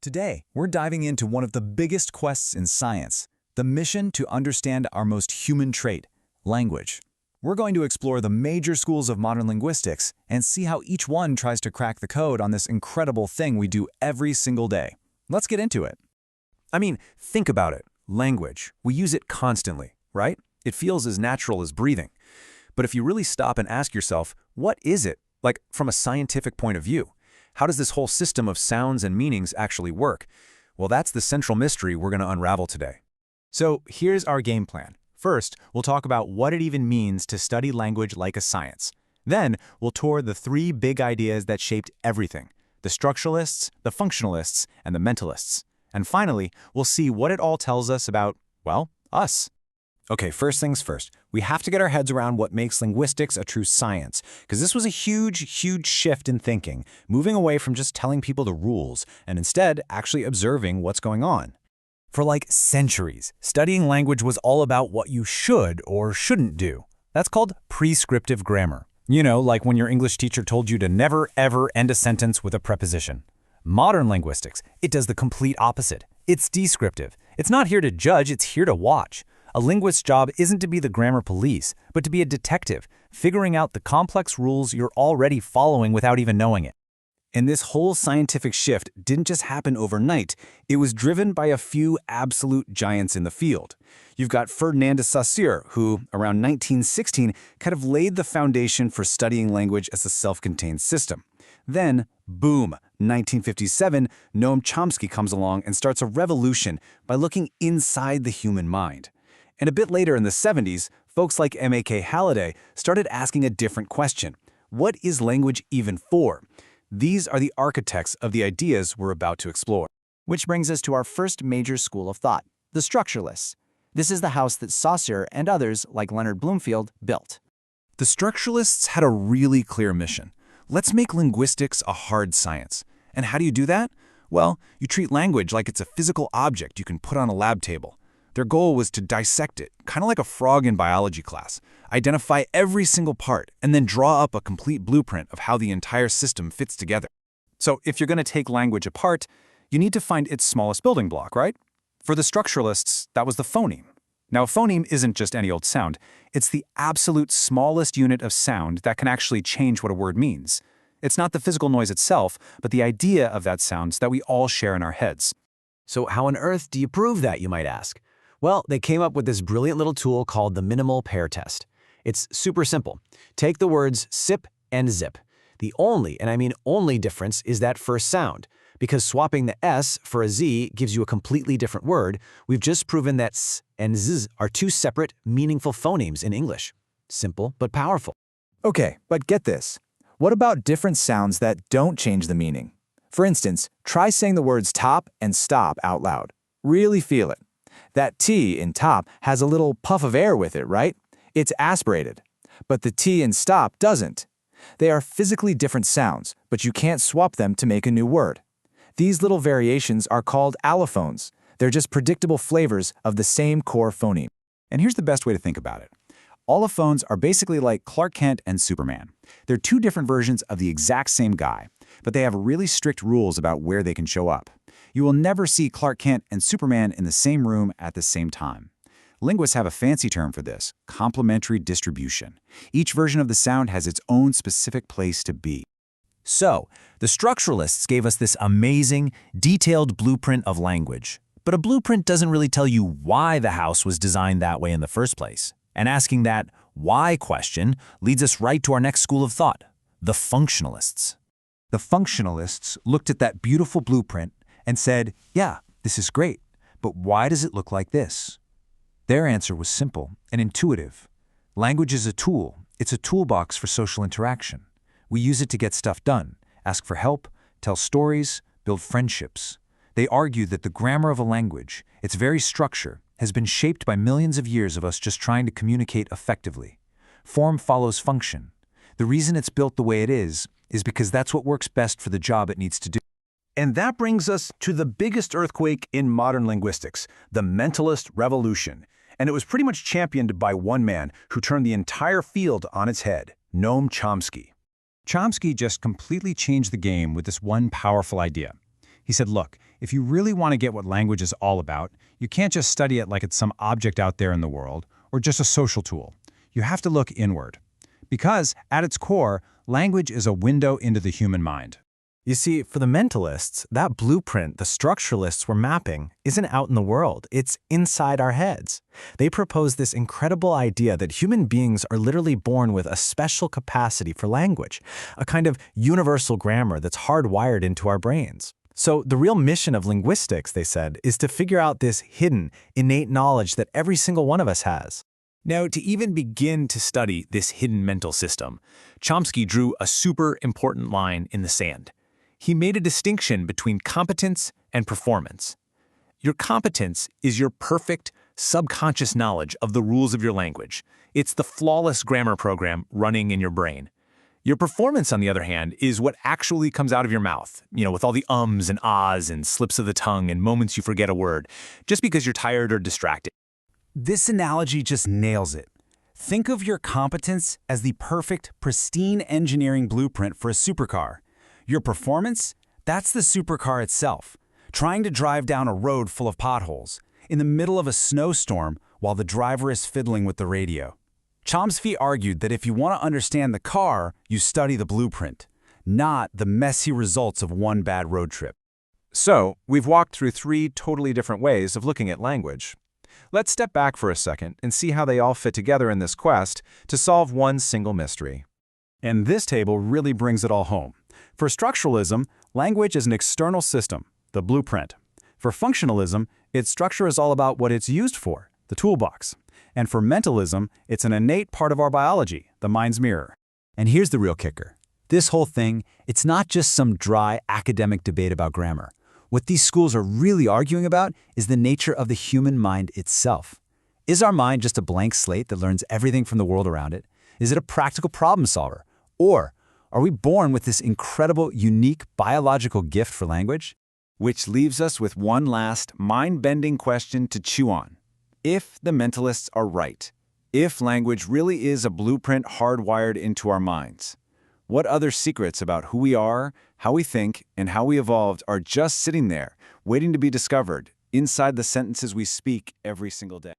Today, we're diving into one of the biggest quests in science, the mission to understand our most human trait, language. We're going to explore the major schools of modern linguistics and see how each one tries to crack the code on this incredible thing we do every single day. Let's get into it. Think about it. Language. We use it constantly, right? It feels as natural as breathing. But if you really stop and ask yourself, what is it? Like, from a scientific point of view, how does this whole system of sounds and meanings actually work? Well, that's the central mystery we're going to unravel today. So here's our game plan. First, we'll talk about what it even means to study language like a science. Then, we'll tour the three big ideas that shaped everything: the structuralists, the functionalists, and the mentalists. And finally, we'll see what it all tells us about, well, us. Okay, first things first. We have to get our heads around what makes linguistics a true science, because this was a huge shift in thinking, moving away from just telling people the rules, and instead actually observing what's going on. For like centuries, studying language was all about what you should or shouldn't do. That's called prescriptive grammar. You know, like when your English teacher told you to never, ever end a sentence with a preposition. Modern linguistics, it does the complete opposite. It's descriptive. It's not here to judge, it's here to watch. A linguist's job isn't to be the grammar police, but to be a detective, figuring out the complex rules you're already following without even knowing it. And this whole scientific shift didn't just happen overnight. It was driven by a few absolute giants in the field. You've got Ferdinand de Saussure, who, around 1916, kind of laid the foundation for studying language as a self-contained system. Then, boom, 1957, Noam Chomsky comes along and starts a revolution by looking inside the human mind. And a bit later in the 70s, folks like M.A.K. Halliday started asking a different question. What is language even for? These are the architects of the ideas we're about to explore. Which brings us to our first major school of thought, the structuralists. This is the house that Saussure and others, like Leonard Bloomfield, built. The structuralists had a really clear mission. Let's make linguistics a hard science. And how do you do that? Well, you treat language like it's a physical object you can put on a lab table. Their goal was to dissect it, kind of like a frog in biology class, identify every single part, and then draw up a complete blueprint of how the entire system fits together. So if you're going to take language apart, you need to find its smallest building block, right? For the structuralists, that was the phoneme. Now, a phoneme isn't just any old sound. It's the absolute smallest unit of sound that can actually change what a word means. It's not the physical noise itself, but the idea of that sound that we all share in our heads. So how on earth do you prove that, you might ask? Well, they came up with this brilliant little tool called the minimal pair test. It's super simple. Take the words sip and zip. The only, and I mean only difference is that first sound. Because swapping the S for a Z gives you a completely different word, we've just proven that S and Z are two separate, meaningful phonemes in English. Simple but powerful. Okay, but get this. What about different sounds that don't change the meaning? For instance, try saying the words top and stop out loud. Really feel it. That T in top has a little puff of air with it, right? It's aspirated. But the T in stop doesn't. They are physically different sounds, but you can't swap them to make a new word. These little variations are called allophones. They're just predictable flavors of the same core phoneme. And here's the best way to think about it. Allophones are basically like Clark Kent and Superman. They're two different versions of the exact same guy, but they have really strict rules about where they can show up. You will never see Clark Kent and Superman in the same room at the same time. Linguists have a fancy term for this: complementary distribution. Each version of the sound has its own specific place to be. So, the structuralists gave us this amazing, detailed blueprint of language. But a blueprint doesn't really tell you why the house was designed that way in the first place. And asking that why question leads us right to our next school of thought, the functionalists. The functionalists looked at that beautiful blueprint and said, yeah, this is great, but why does it look like this? Their answer was simple and intuitive. Language is a tool. It's a toolbox for social interaction. We use it to get stuff done, ask for help, tell stories, build friendships. They argue that the grammar of a language, its very structure, has been shaped by millions of years of us just trying to communicate effectively. Form follows function. The reason it's built the way it is because that's what works best for the job it needs to do. And that brings us to the biggest earthquake in modern linguistics, the mentalist revolution. And it was pretty much championed by one man who turned the entire field on its head, Noam Chomsky. Chomsky just completely changed the game with this one powerful idea. He said, look, if you really want to get what language is all about, you can't just study it like it's some object out there in the world or just a social tool. You have to look inward. Because, at its core, language is a window into the human mind. You see, for the mentalists, that blueprint the structuralists were mapping isn't out in the world, it's inside our heads. They propose this incredible idea that human beings are literally born with a special capacity for language, a kind of universal grammar that's hardwired into our brains. So the real mission of linguistics, they said, is to figure out this hidden, innate knowledge that every single one of us has. Now, to even begin to study this hidden mental system, Chomsky drew a super important line in the sand. He made a distinction between competence and performance. Your competence is your perfect, subconscious knowledge of the rules of your language. It's the flawless grammar program running in your brain. Your performance, on the other hand, is what actually comes out of your mouth, with all the ums and ahs and slips of the tongue and moments you forget a word, just because you're tired or distracted. This analogy just nails it. Think of your competence as the perfect, pristine engineering blueprint for a supercar. Your performance? That's the supercar itself, trying to drive down a road full of potholes, in the middle of a snowstorm while the driver is fiddling with the radio. Chomsky argued that if you want to understand the car, you study the blueprint, not the messy results of one bad road trip. So, we've walked through 3 totally different ways of looking at language. Let's step back for a second and see how they all fit together in this quest to solve one single mystery. And this table really brings it all home. For structuralism, language is an external system, the blueprint. For functionalism, its structure is all about what it's used for, the toolbox. And for mentalism, it's an innate part of our biology, the mind's mirror. And here's the real kicker. This whole thing, it's not just some dry academic debate about grammar. What these schools are really arguing about is the nature of the human mind itself. Is our mind just a blank slate that learns everything from the world around it? Is it a practical problem solver? Or are we born with this incredible, unique biological gift for language? Which leaves us with one last mind-bending question to chew on. If the mentalists are right, if language really is a blueprint hardwired into our minds, what other secrets about who we are, how we think, and how we evolved are just sitting there, waiting to be discovered, inside the sentences we speak every single day?